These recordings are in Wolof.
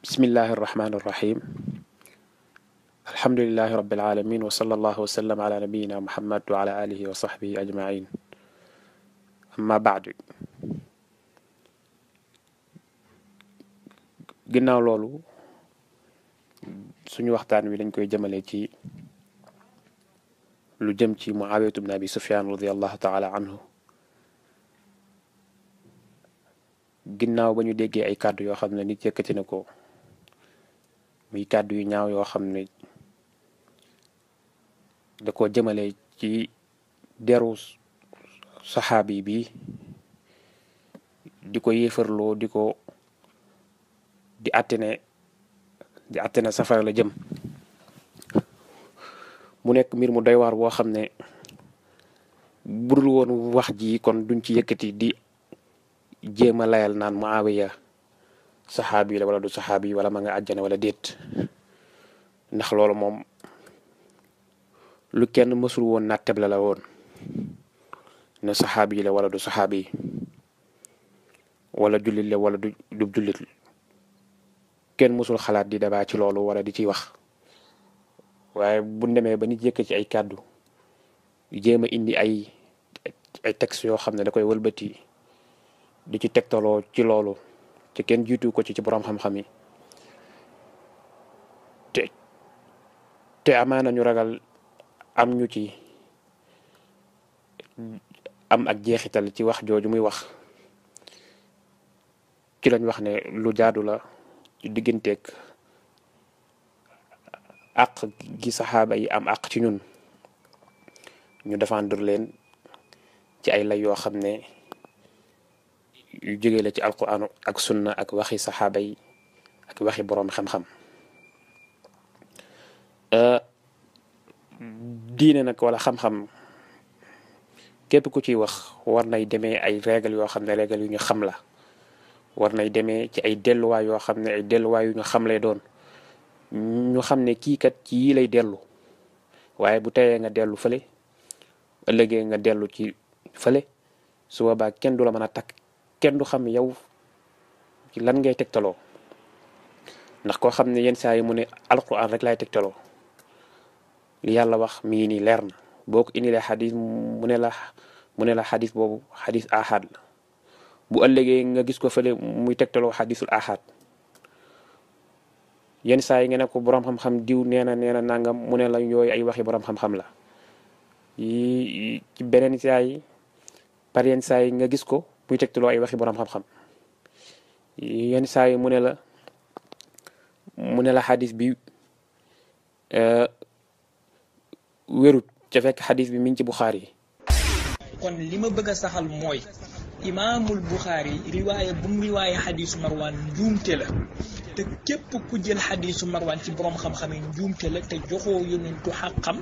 bismillahi irrahmani irrahim alhamdulilahi rabilalamin wa sallallahu wasallam ala nabiyina muhammad wa ala alihi wa sahbihi ajmain amma baadu ginnaaw loolu suñu waxtaan wi dañ koy jëmale ci lu jëm ci Muawiyatu bne Abi Sufyaan radiallahu taala anhu ginnaaw ba ñu déggee ay kàddu yoo xam ne nit yëkkati na ko muy kàddu yu ñaaw yoo xam ne da ko jëmale ci deru saxaabi bi di ko yéefarloo di àtte ne safara la jëm mu nekk mbir mu doy waar boo xam ne budul woon wax ji kon duñ ci yëkkati di jéem a layal naan Muawiya saxaabi la wala du saxaabi wala ma nga àjjana wala déet ndax loolu moom lu kenn mësul woon nattable la woon ne saxaabi la wala du saxaabi wala jullit la wala du jullit kenn mësul xalaat di débat ci loolu wala di ciy wax waaye bu demee ba nit yëkk ci ay kàddu jéem a indi ay texte yoo xam ne da koy wëlbati di ci tegtaloo ci loolu te kenn jiitu ko ci boroom xam-xam yi te amaana ñu ragal am ñu ci am ak jeexital ci wax jooju muy wax ci lañ wax ne lu jaadu la ci digganteeg àq gi saxaaba yi am àq ci ñun ñu défendre leen ci ay lay yoo xam ne yu jóge la ci alquran ak sunna ak waxi saxaaba yi ak waxi boroom xam-xam diine nag wala xam-xam képp ku ciy wax war nay demee ay règle yoo xam ne règle yu ñu xam la war nay demee ci ay delluwaay yoo xam ne ay delluwaay yu ñu xam lay doon ñu xam ne kii kat ci yii lay dellu waaye bu teyee nga dellu fële ëllëgee nga dellu ci fële su boobaa kenn du la mën a takk kenn du xam yow ci lan ngay tegtaloo ndax koo xam ne yenn saa yi mu ne alquran rek lay tegtaloo li yàlla wax mi ngi nii leer na boo ko indilee xadis mu ne la xadis boobu xadis ahad la bu ëllëgee nga gis ko fële muy tegtaloo xadisul ahad yenn saa yi nga ne ko boroom xam-xam diw nee na nangam mu ne la yooyu ay waxi boroom xam-xam la yi ci beneen saa yi par yenn saa yi nga gis ko muy tegtaloo ay waxi boroom xam-xam yenn saa yi mu ne la xadis bi wérut ca fekk xadis bi mi ngi ci Buxaari yi kon li ma bëgg a saxal mooy imaamul Buxaari riwaaya bu mu riwaaya xadisu Marwan njuumte la te képp ku jël xadisu Marwan ci boroom xam-xam yi njuumte la te joxoo yonentu xaqam.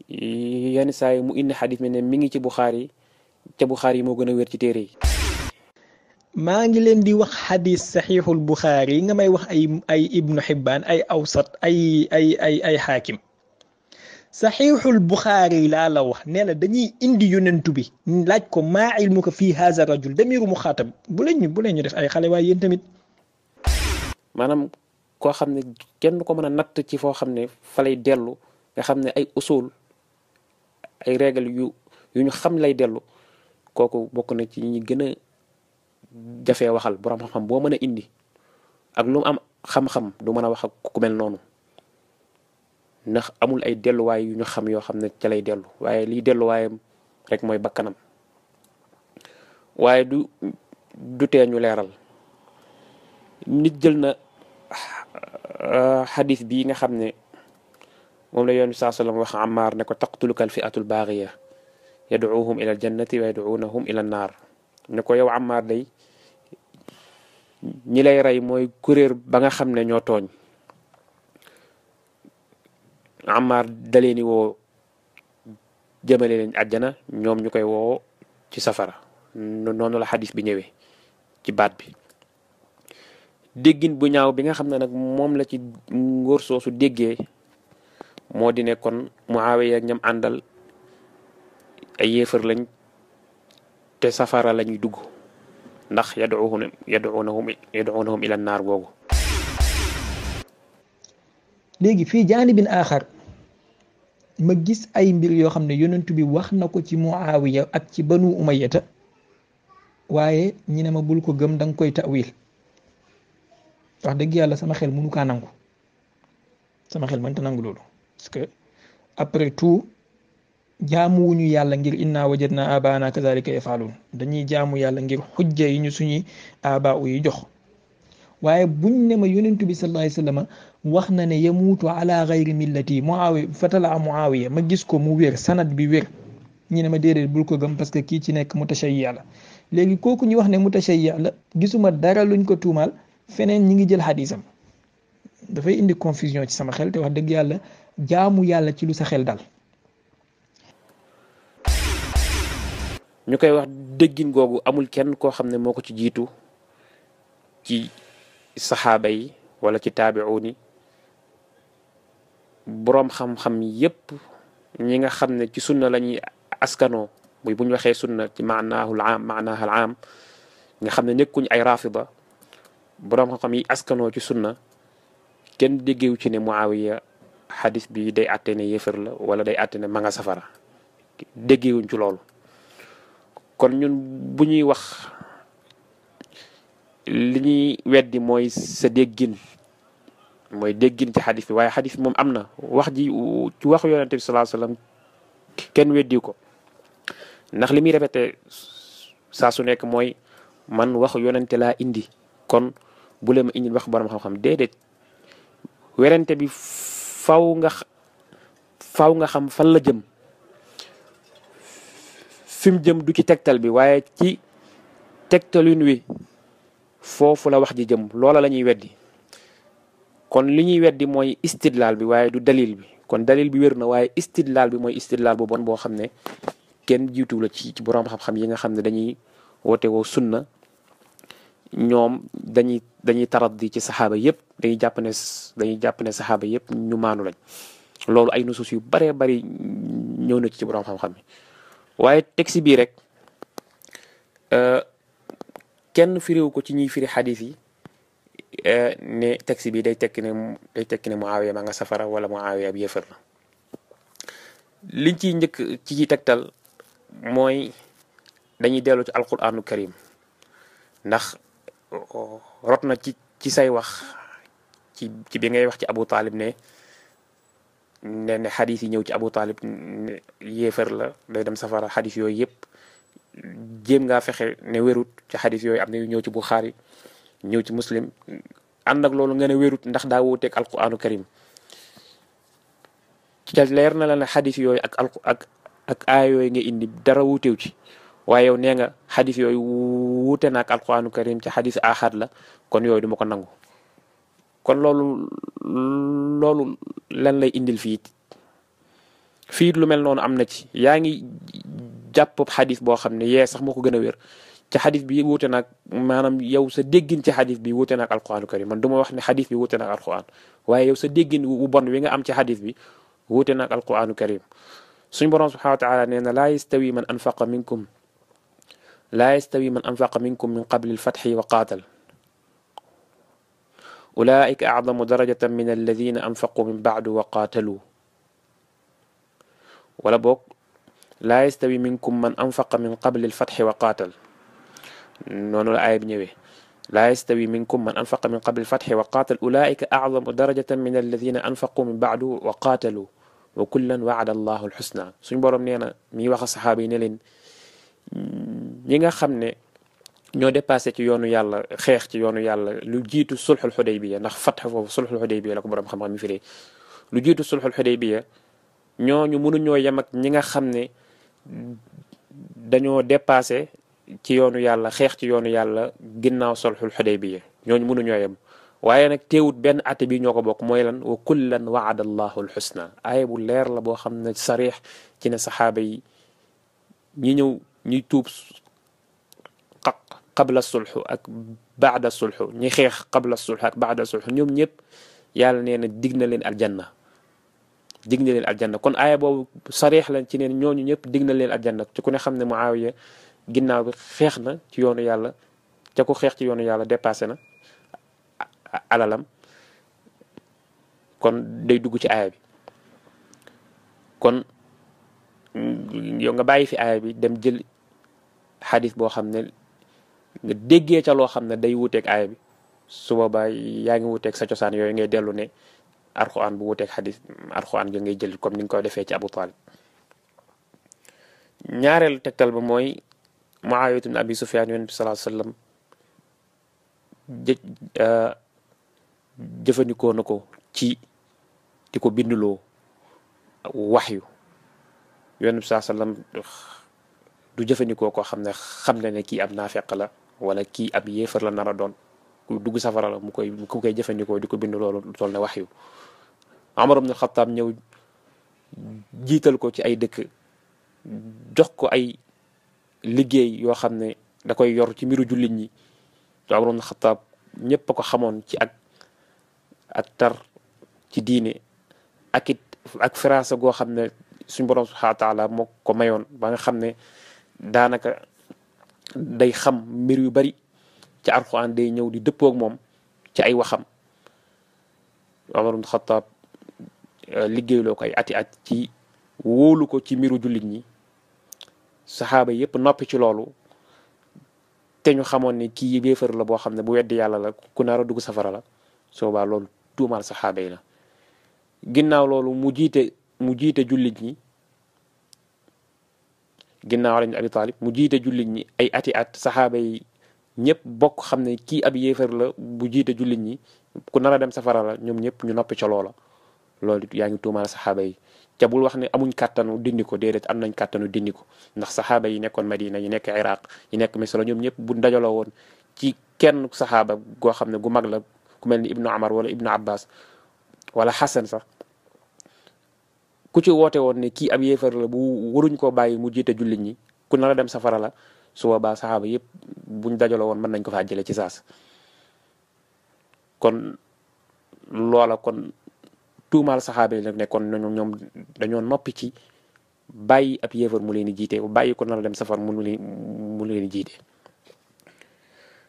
yenn saa yi mu indi xadis mi ne mi ngi ci Buxaari te Buxaari yi moo gën a wér ci téere yi. maa ngi leen di wax xadis saxiixul Buxaari nga may wax ay Ibnu Xibbaan ay awsat ay xaakim saxiixul Buxaari laa la wax ne la dañuy indi yonentu bi laaj ko maa ilmuka fii haza rajul damiru muxaatab bu leen ñu def ay xale waaye yéen tamit. maanaam koo xam ne kenn du ko mën a natt ci foo xam ne fa lay dellu nga xam ne ay usul ay règle yu ñu xam lay dellu kooku bokk na ci ñi gën a jafee waxal boroom xam-xam boo mën a indi ak lu mu am xam-xam du mën a wax ak ku mel noonu ndax amul ay delluwaay yu ñu xam yoo xam ne ca lay dellu waaye liy delluwaayam rek mooy bakkanam waaye du tee ñu leeral nit jël na xadis bii nga xam ne moom la yoon saa sallam wax Ammaar ne ko taqtuluka al fi'atul baaxiya yad'uuhum ila al jannati wa yad'uunahum ila an-naar ne ko yow Ammaar day ñi lay rey mooy kuréer ba nga xam ne ñoo tooñ Ammaar dalee ni woo jëmale leen àjjana ñoom ñu koy woo ci safara noonu la xadis bi ñëwee ci baat bi déggin bu ñaaw bi nga xam ne nag moom la ci ngóor soosu déggee moo di ne kon Muawiya ak ñam àndal ay yéefar lañ te safara lañuy dugg ndax yad'uunahum ila naar googu léegi fii jaanibin aaxar ma gis ay mbir yoo xam ne yonent bi wax na ko ci Muawiya ak ci banu umayyata waaye ñi ne ma bul ko gëm da nga koy tawil wax dëgg yàlla sama xel mënu kaa nangu sama xel mënta nangu loolu parce que après tout jaamuwuñu yàlla ngir inna wajadna abaana kazalika yafaluun dañuy jaamu yàlla ngir xujja yi ñu suñuy abaa yi jox waaye buñ ne ma yonentu bi sallallahu alayhi wasallam wax na ne yamuutu ala gayri millati Muawiya fatala Muawiya ma gis ko mu wér sanad bi wér ñi ne ma déedéet bul ko gëm parce que kii ci nekk mutashayyi la léegi kooku ñu wax ne mutashayyi la gisuma dara luñ ko tuumaal feneen ñi ngi jël xadisam dafay indi confusion ci sama xel te wax dëgg yàlla jaamu yàlla ci lu sa xel dal. ñu koy wax déggin googu amul kenn koo xam ne moo ko ci jiitu ci saxaaba yi wala ci taabi'uuni boroom xam-xam yépp ñi nga xam ne ci sunna lañuy askanoo muy bu ñu waxee sunna ci maanaahul aam nga xam ne nekkuñ ay rafida boroom xam-xam yi askanoo ci sunna kenn déggewu ci ne Muawiya xadis bi day àtte ne yéefar la wala day àtte ne ma nga safara déggewuñ ci loolu. kon ñun bu ñuy wax li ñuy weddi mooy sa déggin mooy déggin ci xadis bi waaye xadis bi moom am na wax ji ci waxu yonente bi sallallahu alayhi wasallam kenn weddi ko ndax li muy répété saa su nekk mooy man waxu yonente laa indi kon bu leen ma indi wax borom xam-xam déedéet werante bi faw nga xam fan la jëm fi mu jëm du ci tegtal bi waaye ci tegtalin wi foofu la wax ji jëm loola la ñuy weddi kon li ñuy weddi mooy istidlaal bi waaye du dalil bi kon dalil bi wér na waaye istidlaal bi mooy istidlaal bu bon boo xam ne kenn jiitu la ci boroom xam-xam yi nga xam ne dañuy woote woo sunna ñoom dañuy taraddi ci saxaaba yépp dañuy jàpp ne saxaaba yépp ñu maanu lañ loolu ay nusus yu baree bari ñëw na ci boroom xam-xam yi waaye texte bii rek kenn firiwu ko ci ñuy firi xadis yi ne texte bi day tekki ne Muawiya ma nga safara wala Muawiya ab yéefar la liñ ciy njëkk ci tegtal mooy dañuy dellu ci alquranu karim ndax rot na ci say wax ci bi ngay wax ci Abu Talib ne xadis yi ñëw ci Abu Talib yéefar la day dem safara xadis yooyu yëpp jéem ngaa fexe ne wérut ci xadis yooyu am na yu ñëw ci Buxaari ñëw ci Muslim ànd ak loolu nga ne wérut ndax daa wuuteeg alquranu karim ci leer na la ne xadis yooyu ak aaya yooyu nga indi dara wuutew ci waaye yow nee nga xadis yooyu wuute na ak alquranu karim ci xadis ahad la kon yooyu duma ko nangu kon loolu lan lay indil fii lu mel noonu am na ci yaa ngi jàpp xadis boo xam ne yee sax moo ko gën a wér ci xadis bi wuute naag maanaam yow sa déggin ci xadis bi wuute naag alquranu karim man du ma wax ne xadis bi wuute naag alquran waaye yow sa déggin wu bon wi nga am ci xadis bi wuute naag alquranu karim suñ borom subhanahu wa taala nee na laa yastawi man anfaqa minkum min qabli alfatxi wa qaatal ulaika acdamu darajatan min alladina anfaqu min bacdu wa qaatalu wala boog laa yastawi minkum man anfaqa min qabli alfatxi wa qaatal noonu la aaya bi ñëwee laa yastawi minkum man anfaqa min qabli alfatxi wa qaatal ulaika acdamu darajatan min alladina anfaqu min bacdu wa qaatalu wa kullan wacada allahu alxusna suñ boroom nee na mi wax a saxaaba yi ne leen ñi nga xam ne ñoo dépassé ci yoonu yàlla xeex ci yoonu yàlla lu jiitu sulxul xudaybiya ndax fatx foofu sulxul xudaybiya la ko boroom xam-xam mi firee lu jiitu sulxul xudaybiya ñooñu mënuñoo yem ak ñi nga xam ne dañoo dépassé ci yoonu yàlla xeex ci yoonu yàlla ginnaaw sulxul xudaybiya ñooñu mënuñoo yem waaye nag teewut benn atte bi ñoo ko bokk mooy lan wa kullan waada allahu alxusna aaya bu leer la boo xam ne sarix ci ne saxaaba yi ñuy tuub qabla sulxu ak baada sulxu ñi xeex qabla sulxu ak baada sulxu ñoom ñëpp yàlla nee na dig na leen aljanna kon aaya boobu sarix lañ ci neen ñooñu ñëpp dig na leen aljanna ci ku ne xam ne Muawiya ginnaaw bi xeex na ci yoonu yàlla ca ku xeex ci yoonu yàlla dépassé na alalam kon day dugg ci aaya bi kon yow nga bàyyi fi aaya bi dem jël xadis boo xam ne nga déggee ca loo xam ne day wuuteeg aaya bi su boobaa yaa ngi wuuteeg sa cosaan yooyu ngay dellu ne alxuraan bu wuuteeg xadis alxuraan jo ngay jël comme ni nga ko defee ci Abu Talib ñaareelu tegtal ba mooy Muawiya ibn Abi Sufyaan Yonent bi sallallahu alayhi wasallam jëfandikoo na ko ci di ko binduloo waxyu Yonent bi sallallahu alayhi wasallam du jëfandikoo koo xam ne ne kii ab naafeq la wala kii ab yéefar la nar a doon ku dugg safara la mu koy jëfandikoo di ko bind loolu toll ne waxyu Umar ibn Xattaab ñëw jiital ko ci ay dëkk jox ko ay liggéey yoo xam ne da koy yor ci mbiru jullit ñi te Umar ibn Xattaab ñëpp a ko xamoon ci ak tar ci diine ak firaasa goo xam ne suñ borom subhaanahu wa taala moo ko mayoon ba nga xam ne daanaka day xam mbir yu bari ci alxuraan day ñëw di dëppoog moom ci ay waxam Umar ibn Xattaab liggéeyloo ko ay ati at ci wóolu ko ci mbiru jullit ñi saxaaba yépp noppi ci loolu te ñu xamoon ne kii yéefar la boo xam ne bu weddi yàlla la ku nar a dugg safara la soobaa loolu tuumaal saxaaba yi la ginnaaw loolu mu jiite jullit ñi ginnaaw Ali ibn Abi Talib mu jiite jullit ñi ay ati at saxaaba yi ñëpp bokk xam ne kii ab yéefar la bu jiite jullit ñi ku nar a dem safara la ñoom ñëpp ñu noppi ca loola loolu yaa ngi tuumaal saxaaba yi ca bul wax ne amuñ kàttanu dindi ko déedéet am nañ kàttanu dindi ko ndax saxaaba yi nekkoon Madina yi nekk Iraq yi nekk Misra ñoom ñëpp bu dajaloo woon ci kenn saxaaba goo xam ne gu mag la ku mel ni Ibnu Umar wala Ibnu Abbas wala Xasan sax ku ci woote woon ne kii ab yéefar la bu waruñ koo bàyyi mu jiite jullit ñi ku nar a dem safara la su boobaa saxaaba yëpp buñ dajaloo woon mën nañ ko faa jëlee ci saas kon loola kon tuumaal saxaaba yi nag ne kon ñoom dañoo noppi ci bàyyi ab yéefar mu leen di jiite bàyyi ko nar a dem safar mu leen di jiite.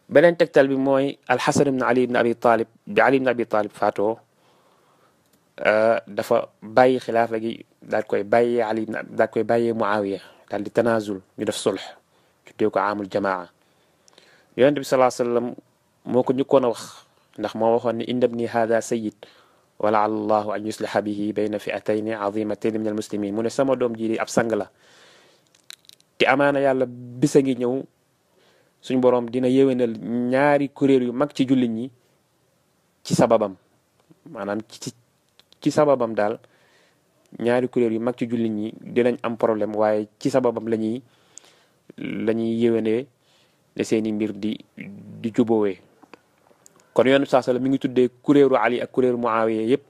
beneen tegtal bi mooy Alxasan ibn Ali ibn Abi Talib bi Ali ibn Abi Talib faatoo dafa bàyyi xilaafa gi daal koy bàyyee Ali daal koy bàyyee Muawiya daal di tanazul ñu def sulh tuddee ko amul jamaa Yonent bi sallallahu alayhi wasallam moo ko njëkkoon a wax ndax moo waxoon ne inna ibni hada sayyid wa la'alla Allahu an yusliha bihi bayna fi'atayni azimatayn min al-muslimin mu ne sama doom ji ab sang la te amaana yàlla bisa ngi ñëw suñ boroom dina yéwénal ñaari kuréel yu mag ci jullit ñi ci sababam maanaam ci sababam daal ñaari kuréel yu mag ci jullit ñi dinañ am problème waaye ci sababam lañuy yéwénee ne seeni mbir di jubowee kon yoonu saa sala mi ngi tuddee kuréelu Ali ak kuréelu Muawiya yépp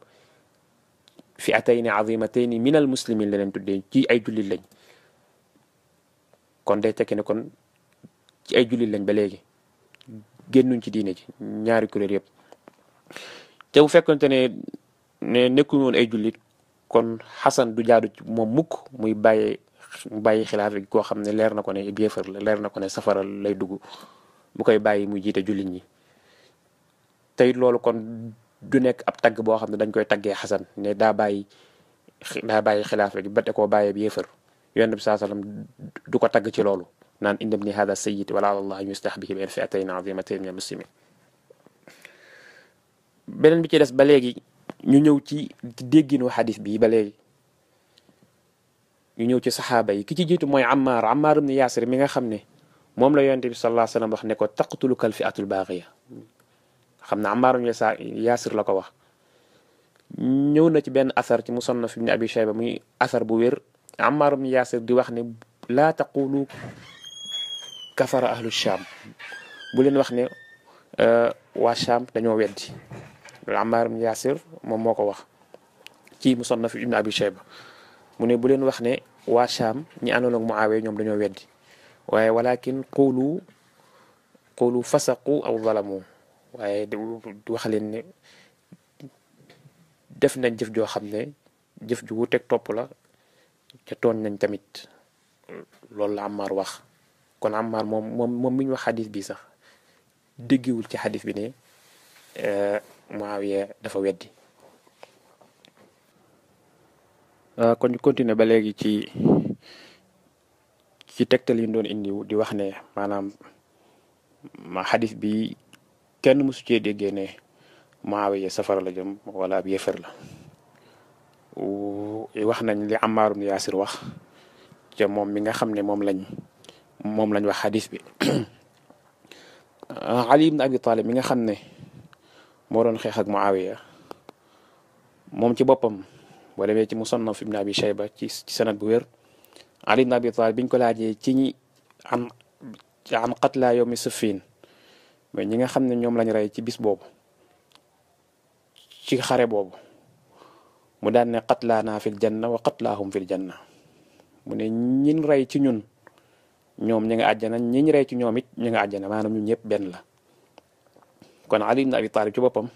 fi'atayni azimatayni min al muslimin la leen tuddee ci ay jullit lañ kon day tekki ne kon ci ay jullit lañ ba léegi génnuñ ci diine ji ñaari kuréel yépp te bu fekkonte ne nekkuñu woon ay jullit kon Xasan du jaadu ci moom mukk muy bàyyi xilaafa gi koo xam ne leer na ko ne yéefar la leer na ko ne safara lay dugg mu koy bàyyi muy jiite jullit ñi tey loolu kon du nekk ab tagg boo xam ne dañ koy taggee Xasan ne daa bàyyi xilaafa gi ba te koo bàyyee bi yéefar Yonent bi sallallahu alayhi wasallam du ko tagg ci loolu naan inna ibni hada sayyid wa la'alla Allah an yusliha bihi bayna fi'atayn azimatayn min al-muslimin beneen bi ci des ba léegi ñu ñëw ci dégginu xadis bi ba léegi ñu ñëw ci saxaaba yi ki ci jiitu mooy Ammar ibn Yaasir mi nga xam ne moom la Yonent bi sallallahu alayhi wasallam wax ne ko taqtuluka al-fi'atu al-baghiya xam ne Ammar ibn Yaasir la ko wax ñëw na ci benn asar ci Musannaf ibn Abi Shayba muy asar bu wér Ammar ibn Yaasir di wax ne laa taqulu kafara ahlu Shaam bu leen wax ne waa Shaam dañoo weddi Ammar ibn Yaasir moom moo ko wax ci Musannaf ibn Abi Shayba mu ne bu leen wax ne waa Shaam ñi àndoon ak Muawiya ñoom dañoo weddi waaye walakin qulu fasaqu aw zalamu waaye wax leen ne def nañ jëf joo xam ne jëf ju wuteeg topp la ca tooñ nañ tamit loolu la Ammar wax kon Ammar moom mi ñu wax xadis bi sax déggiwul ci xadis bi ne Muawiya dafa weddi kon ñu continuer ba léegi ci tegtal yi ñu doon indi di wax ne maanaam ma xadis bi kenn mësu cee déggee ne Muawiya safara la jëm wala ab yéefar la. wax nañ li Ammar ibn Yaasir wax ca moom mi nga xam ne moom lañ wax xadis bi. Ali ibn Abi Talib mi nga xam ne moo doon xeex ak Muawiya moom ci boppam boo demee ci Musannaf ibn Abi Shayba ci sanad bu wér Ali ibn Abi Talib biñ ko laajee ci ñi an qatla yawmi Siffin mais ñi nga xam ne ñoom lañ rey ci bis boobu ci xare boobu mu daan ne qatlaana fil janna wa qatlaahum fil janna mu ne ñin rey ci ñun ñoom ñi nga àjjana ñiñ rey ci ñoom it ñi nga àjjana maanaam ñun ñëpp benn la. kon Ali ibn Abi Talib ci boppam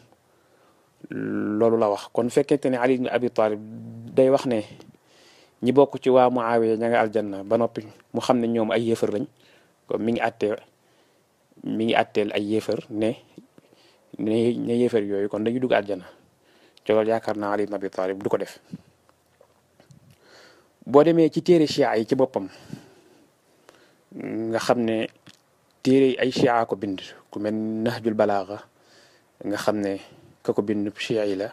loolu la wax kon fekkente ne Ali ibn Abi Talib day wax ne ñi bokk ci waa Muawiya ña nga aljanna ba noppi mu xam ne ñoom ay yéefar lañ kon mi ngi àtteel ay yéefar ne yéefar yooyu kon dañu dugg aljanna ci loolu yaakaar naa Ali ibn Abi Talib du ko def. boo demee ci téere Chia yi ci boppam nga xam ne téere ay Chia ko bind ku mel Nahjul Balaaga nga xam ne ka ko bind Chia yi la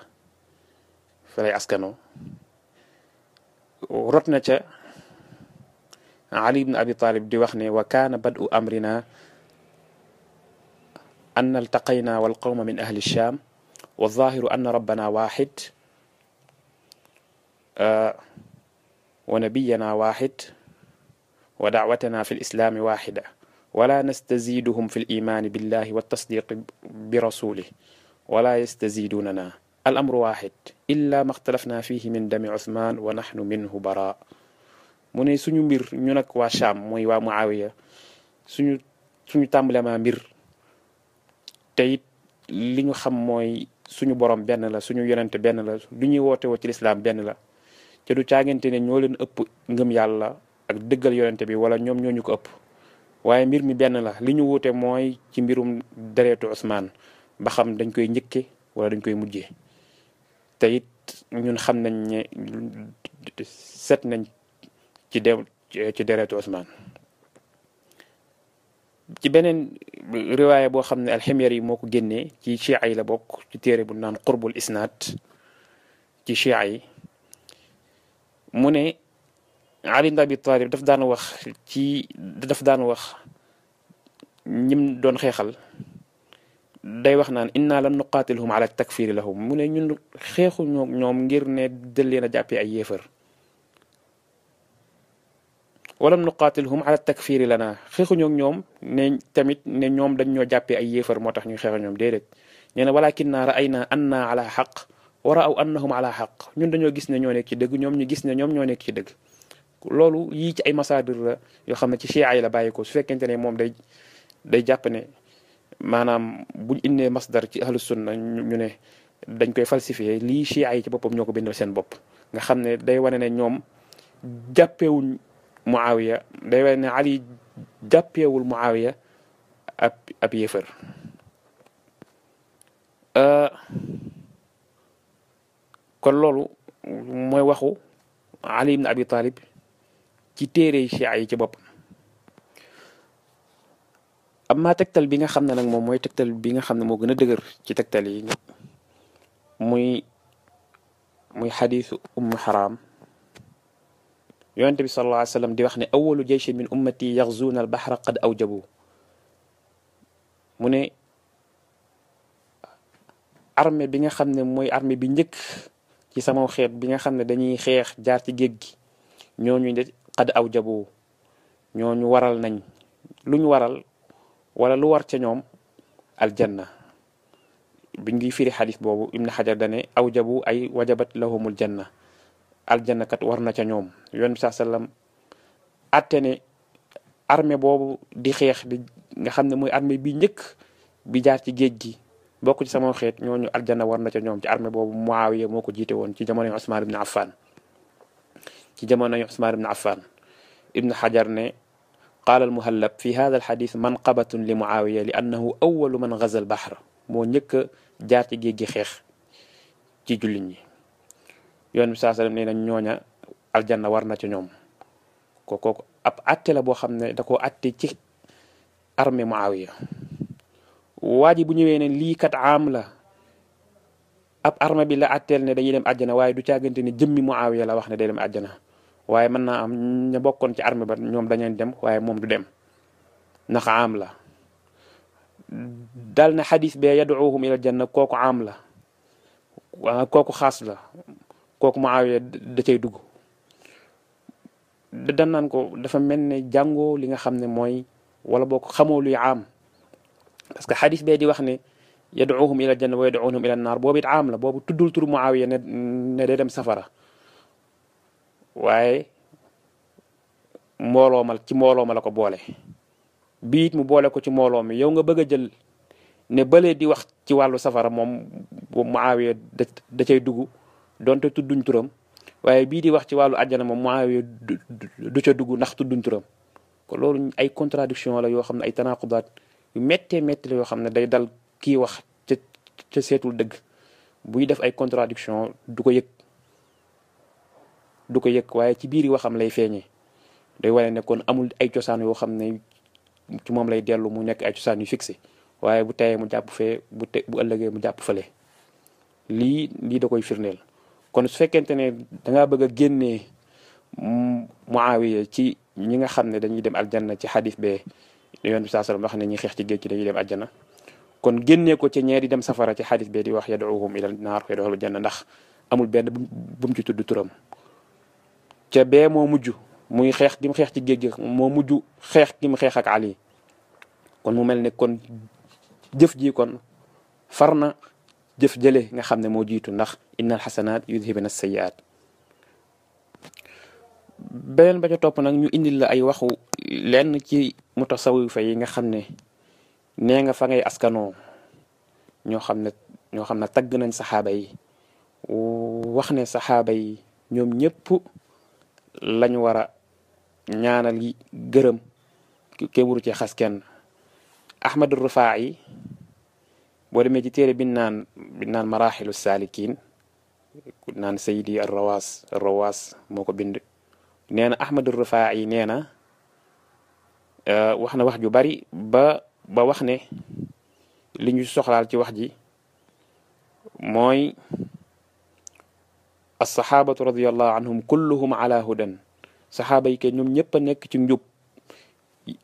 fa lay askano rot na ca Ali ibn Abi Talib di wax ne wa kaana bad'u amrina an altaqayna wal qawma min ahli Sham wa zaahiru anna rabbana waaxid wa nabiyana waaxid wa da'watana fi l-islaami waaxida wala nastaziiduhum fi l-iimaani billahi wa tasdiiqi bi rasulih wala yastaziidunana al amru waaxid illa ma xtalafna fihi min dami Usmaan wa naxnu minhu bara. mu ne suñu mbir ñu nag waa Sham mooy waa Muawiya suñu tàmbalema mbir te it li ñu xam mooy suñu borom benn la suñu yonente benn la lu ñuy woote woo ci lislaam benn la te du caagante ne ñoo leen ëpp ngëm yàlla ak dëggal yonente bi wala ñoom ñoo ñu ko ëpp waaye mbir mi benn la li ñu wuute mooy ci mbirum deretu Usmaan ba xam dañ koy njëkke wala dañ koy mujjee te it ñun xam nañ ne set nañ ci deretu Usmaan. ci beneen riwaaya boo xam ne alximyari moo ko génnee ci chia yi la bokk ci téere bu naan qurbul isnaad ci chia yi mu ne Ali ibn Abi Talib daf daan wax ñim doon xeexal day wax naan inna lam nuqaatilhum ala takfiri lahum mu ne ñun xeexu ñoom ngir ne dal leen a jàppee ay yéefar walam nuqaatilhum ala takfiri lana xeexuñoo ñoom ne tamit ne ñoom dañ ñoo jàppee ay yéefar moo tax ñuy xeex ñoom déedéet nee na walakinna ra'ayna anna ala xaq wa ra'aw annahum ala xaq ñun dañoo gis ne ñoo nekk ci dëgg ñoom ñu gis ne ñoom ñoo nekk ci dëgg. loolu yii ci ay masaadir la yoo xam ne ci chia yi la bàyyi ko su fekkente ne moom day jàpp ne maanaam buñ indee masdar ci ahlu sunna ñu ne dañ koy falsifié lii chia yi ci boppam ñoo ko bindal seen bopp nga xam ne day wane ne ñoom jàppewuñ Muawiya day wane ne Ali jàppeewul Muawiya ab yéefar. kon loolu mooy waxu Ali ibn Abi Talib ci téere Chia yi ci boppam. amma tegtal bi nga xam ne nag moom mooy tegtal bi nga xam ne moo gën a dëgër ci tegtal yi muy xadiisu Haram yonent bi sallallahu alayhi wa sallam di wax ne awalu jayshin min ummati yaxzuuna al bahra qad awjabu mu ne armée bi nga xam ne mooy armée bi njëkk ci sama xeet bi nga xam ne dañuy xeex jaar ci géej gi ñooñu de qad awjabu ñooñu waral nañ luñ waral wala lu war ca ñoom aljanna biñ ngi firi xadis boobu Ibn Xajar dane awjabu ay wajabat lahumul janna aljanna kat war na ca ñoom yoon bi saa sallam atte ne armée boobu di xeex bi nga xam ne mooy armée bi njëkk bi jaar ci géej gi bokk ci sama xeet ñooñu aljanna war na ca ñoom ci armée boobu Muawiya moo ko jiite woon ci jamono Usmaan ibn Affan Ibn Xajar ne qaala al-Muhallab fi hada al-xadis manqabatun li Muawiya li annahu awalu man gaza al-bahr moo njëkk a jaar ci géej gi xeex ci jullit ñi yoon bi saa sallam nee na ñooña aljanna war na ci ñoom kooku ab atte la boo xam ne da koo atte ci armée Muawiya. waa ji bu ñëwee ne lii kat am la ab armée bi la atteel ne dañuy dem àjjana waaye du caagante ne jëmmi Muawiya la wax ne day dem àjjana waaye mën naa am ña bokkoon ci armée ba ñoom dañuy dem waaye moom du dem ndax am la. dal na xadis bee yad'uuhum ila janna kooku am la kooku xaas la kooku Muawiya da cay dugg. dan naan ko dafa mel ne jàngoo li nga xam ne mooy wala boo ko xamoo luy am parce que xadis bee di wax ne yad'uuhum ila janna wa yad'uunahum ila naar boobu it am la boobu tuddul turu Muawiya ne day dem safara waaye mbooloo ma la ko boole. biit mu boole ko ci mbooloo mi yow nga bëgg a jël ne balee di wax ci wàllu safara moom Muawiya da cay dugg donte tudduñ turam waaye bii di wax ci wàllu àjjana moom Muawiya du ca dugg ndax tudduñ turam kon loolu ay contradiction la yoo xam ne ay tanaqudaat yu méttee métti la yoo xam ne day dal kii wax ca seetul dëgg buy def ay contradiction du ko yëg waaye ci biir waxam lay feeñee day wane ne kon amul ay cosaan yoo xam ne ci moom lay dellu mu nekk ay cosaan yu fixé waaye bu teyee mu jàpp fee bu ëllëgee mu jàpp fële lii da koy firndeel. kon su fekkente ne dangaa bëgg a génnee Muawiya ci ñi nga xam ne dañuy dem aljanna ci xadis bee Yonent bi sallallahu alayhi wasallam wax ne ñi xeex ci géej gi dañuy dem aljanna kon génnee ko ci ñeeri dem safara ci xadis bee di wax yad'uuhum ila naar wa yad'uuhum ila janna ndax amul benn bu mu ci tudd turam. ca bee moo mujj muy xeex gi mu xeex ci géej gi moo mujj xeex gi mu xeex ak Ali kon mu mel ne kon jëf ji kon far na jëf jële nga xam ne moo jiitu ndax innal xasanaat yudhibna sayyi'aat. beneen ba ca topp nag ñu indil la ay waxu lenn ci mutasawifa yi nga xam ne nee nga fa ngay askanoo ñoo xam ne tagg nañ saxaaba yi wax ne saxaaba yi ñoom ñëpp lañ war a ñaanal yi gërëm kenn waru ci xas kenn. Ahmad Rufaa'i boo demee ci téere bi naan Maraaxilu Saalikiin naan Sayidi Rawaas moo ko bind nee na Ahmad Rufaa'i nee na wax na wax ju bari ba wax ne li ñu soxlaal ci wax ji mooy as-saxaabatu radiyallahu anhum kulluhum ala hudan saxaaba yi ke ñoom ñëpp a nekk ci njub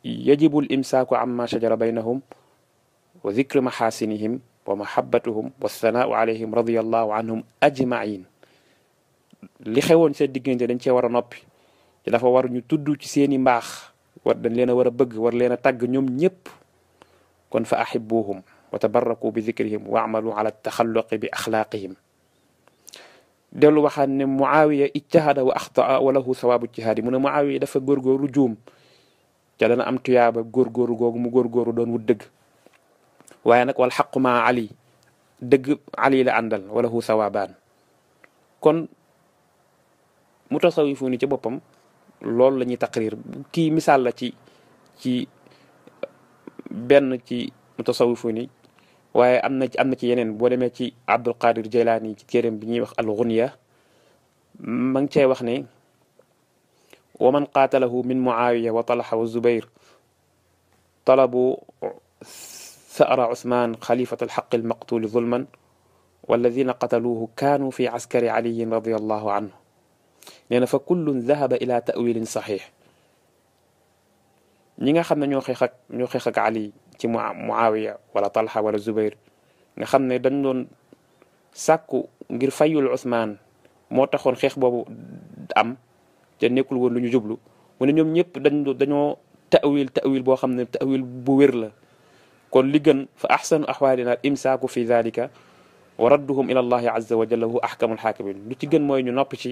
yajibul imsaaku amma shajara baynahum wa dhikru maxaasinihim wa mahabbatuhum wa thanaau alayhim radiyallahu anhum ajmain li xewoon seen diggante dañ cee war a noppi te dafa war ñu tudd ci seeni mbaax dañ leen a war a bëgg war leen a tàgg ñoom ñëpp kon fa ahibbuhum wa tabarraku bi dhikrihim wa amalu ala taxalluqi bi axlaaqihim. dellu waxaan ne Muawiya ijtahada wa axtaa wa lahu sawaabu ijtihaadi mu ne Muawiya dafa góorgóorlu juum ca dana am tuyaaba góorgóorlu googu mu góorgóorlu doon wut dëgg waaye nag wal xaqu maa Ali dëgg Ali la àndal wa lahu sawaabaan. kon mutasawifu ni ci boppam loolu la ñuy taqrir kii misaal la ci benn ci mutasawifu ni waaye am na ci yeneen boo demee ci Abdul Qadir Jaylaani ci téereem bi ñuy wax al-Ghunya ma ngi cay wax ne wa man qaatalahu min Muawiya wa Talha wa Zubayr talabu ثأر عثمان خليفة الحق المقتول ظلما والذين قتلوه كانوا في عسكر علي رضي الله عنه nee na fa kullun dhahaba ila ta'wilin saxiix ñi nga xam ne ñoo xeex ak Ali ci Muawiya wala Talha wala Zubayr nga xam ne dañ doon sàkku ngir fayul Usmaan moo taxoon xeex boobu am te nekkul woon lu ñu jublu mu ne ñoom ñëpp dañoo ta'wil boo xam ne ta'wil bu wér la. kon li gën fa ahsanu ahwaalina al imsaaku fi dhalika wa radduhum ila allahi azza wa jalla hu ahkamul hakimin lu ci gën mooy ñu noppi ci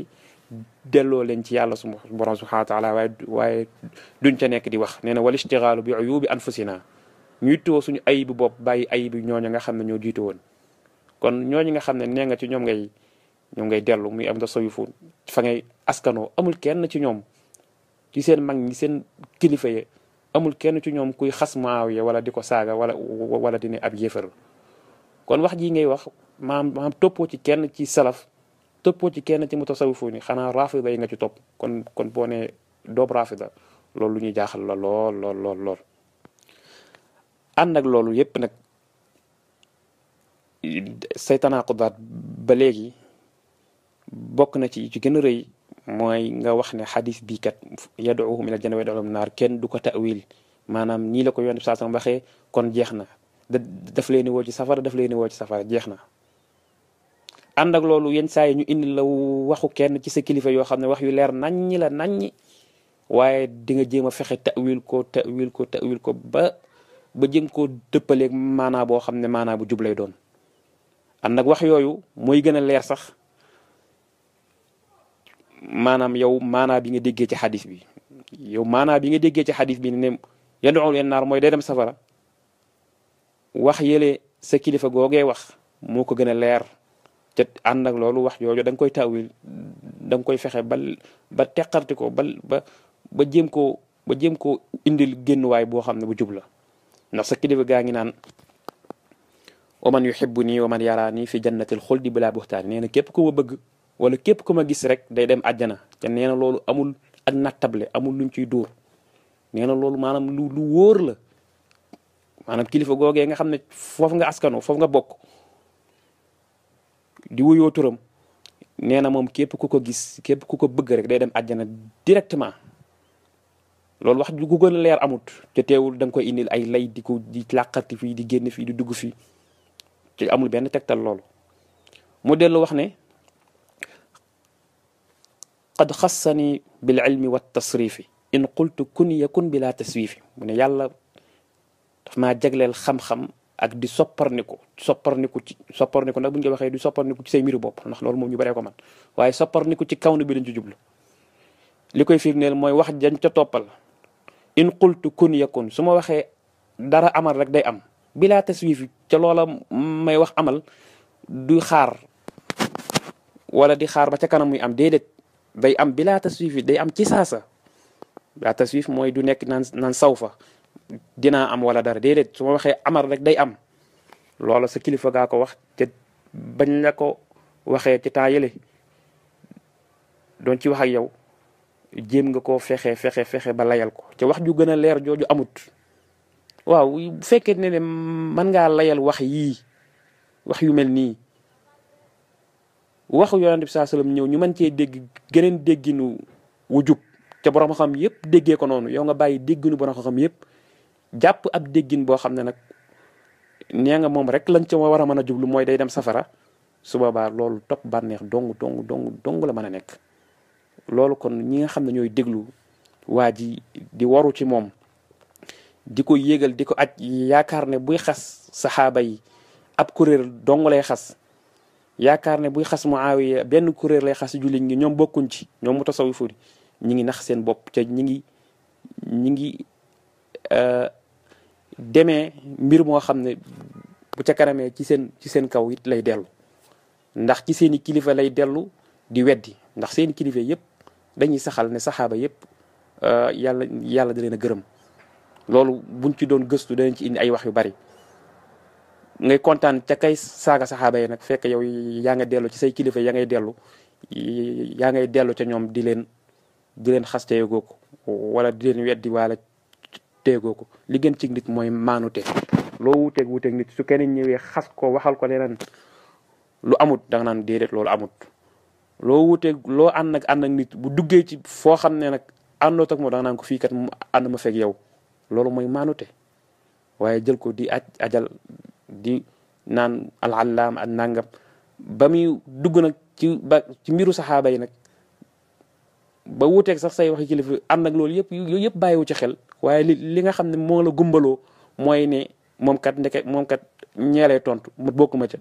delloo leen ci yàlla su borom subhanahu wa taala waaye duñ ca nekk di wax nee na wal ishtigaalu bi uyubi anfusina ñuy tuwo suñu ayibu bopp bàyyi ayibu ñooñu nga xam ne ñoo jiitu woon. kon ñooñu nga xam ne nee nga ci ñoom ngay dellu muy am tasawifu fa ngay askanoo amul kenn ci ñoom ci seen mag ñi seen kilifa yi amul kenn ci ñoom kuy xas Muawiya wala di ko saaga wala di ne ab yéefar kon wax ji ngay wax maam toppoo ci kenn ci salaf toppoo ci kenn ci mutasawwifu ni xanaa rafida yi nga ci topp kon boo ne doob rafida loolu lu ñuy jaaxal la lool ànd ak loolu yépp nag say tanaaqudaat ba léegi bokk na ci gën a rëy mooy nga wax ne xadis bii kat yad'uhum ila janna wa yad'uhum naar kenn du ko ta'wil maanaam nii la ko yonent bi sallallahu alayhi wasallam waxee kon jeex na daf leen woo ci safara jeex na. ànd ak loolu yenn saa yi ñu indi la waxu kenn ci sa kilifa yoo xam ne wax yu leer naññi la naññi waaye di nga jéem a fexe ta'wil ko ba jëm koo dëppaleeg maanaa boo xam ne maanaa bu jub lay doon. ànd ak wax yooyu mooy gën a leer sax maanaam yow maanaa bi nga déggee ci xadis bi ne yad'u leen naar mooy day dem safara wax yële sa kilifa googee wax moo ko gën a leer te ànd ak loolu wax jooju da nga koy tawil da nga koy fexe ba teqarti ko ba jéem koo indil génnuwaay boo xam ne bu jub la ndax sa kilifa gaa ngi naan wa man yuhibbuni wa man yarani fi jannatil xuldi bila buhtaan nee na képp ku ma bëgg wala képp ku ma gis rek day dem àjjana te nee na loolu amul ak nattable amul luñ ciy dóor nee na loolu maanaam lu wóor la maanaam kilifa googee nga xam ne foofu nga askano foofu nga bokk di wuyoo turam nee na moom képp ku ko gis képp ku ko bëgg rek day dem àjjana directement loolu wax ju gën a leer amut te teewul da nga koy indil ay lay di làqati fii di génn fii di dugg fii te amul benn tegtal loolu mu dellu wax ne qad xassani bil ilmi wa tasrifi in qultu kun yakun bila taswifi mu ne yàlla daf maa jagleel xam-xam ak di sopparniku nag bu ñu ko waxee di sopparniku ci say mbiru bopp ndax loolu moom ñu baree ko man waaye sopparniku ci kaw bi lañ ci jublu li koy firndeel mooy wax jañ ca toppal in qultu kun yakun su ma waxee dara amal rek day am bila taswifi ca loola may wax amal du xaar wala di xaar ba ca kanam muy am déedéet day am bila taswifi day am ci saasa bila taswif mooy du nekk naan sawfa dinaa am wala dara déedéet su ma waxee amal rek day am loola sa kilifa gaa ko wax te bañ la ko waxee ci temps yële doon ci wax ak yow jéem nga koo fexe ba layal ko te wax ju gën a leer jooju amut waaw bu fekkee ne mën ngaa layal wax yii wax yu mel nii waxu yonent bi sallallahu alayhi wasallam ñëw ñu mën cee dégg geneen dégginu wu jub te borom xam yëpp déggee ko noonu yow nga bàyyi dégginu borom xam yëpp jàpp ab déggin boo xam ne nag nee nga moom rek lañ ca war a mën a jublu mooy day dem safara su boobaa loolu topp bànneex dong la mën a nekk. loolu kon ñi nga xam ne ñooy déglu waa ji di waru ci moom di ko yéegal di ko aj yaakaar ne buy xas saxaaba yi ab kuréel dong lay xas yaakaar ne buy xas Muawiya benn kuréel lay xas jullit ñi ñoom bokkuñ ci ñoom mutasawwifu ñi ngi nax seen bopp te ñi ngi demee mbir moo xam ne bu ca kanamee ci seen kaw it lay dellu ndax ci seeni kilifa lay dellu di weddi ndax seeni kilifa yëpp dañuy saxal ne saxaaba yëpp yàlla da leen a gërëm loolu buñ ci doon gëstu danañ ci indi ay wax yu bari ngay kontaan ca kay saaga saxaaba yi nag fekk yow yaa nga dellu ci say kilifa yaa ngay dellu ca ñoom di leen xas teegoo ko wala di leen weddi wala teegoo ko li gën ci nit mooy maanute loo wuteeg nit su kenn ñëwee xas ko waxal ko leneen lu amut da nga naan déedéet loolu amut loo ànd ak nit bu duggee ci foo xam ne nag àndoot ak moom da nga naan ko fii kat mu ànd ma fekk yow loolu mooy maanute waaye jël ko di ajal di naan al-allaam ak nangam ba muy dugg nag ci mbiru saxaaba yi nag ba wuuteeg sax say waxi kilifa ànd ak loolu yooyu yëpp bàyyiwu ci xel waaye li nga xam ne moo la gumbaloo mooy ne moom kat ñeelee tontu mu bokkuma ca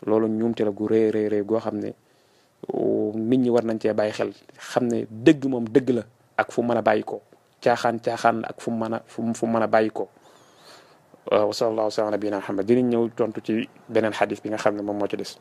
loolu ñuumte la gu rëy goo xam ne nit ñi war nañ cee bàyyi xel xam ne dëgg moom dëgg la ak fu mën a bàyyi ko caaxaan la ak fu mën a bàyyi ko wa sallallahu ala nabiyina Muhammad dinañ ñëw tontu ci beneen xadis bi nga xam ne moom moo ci des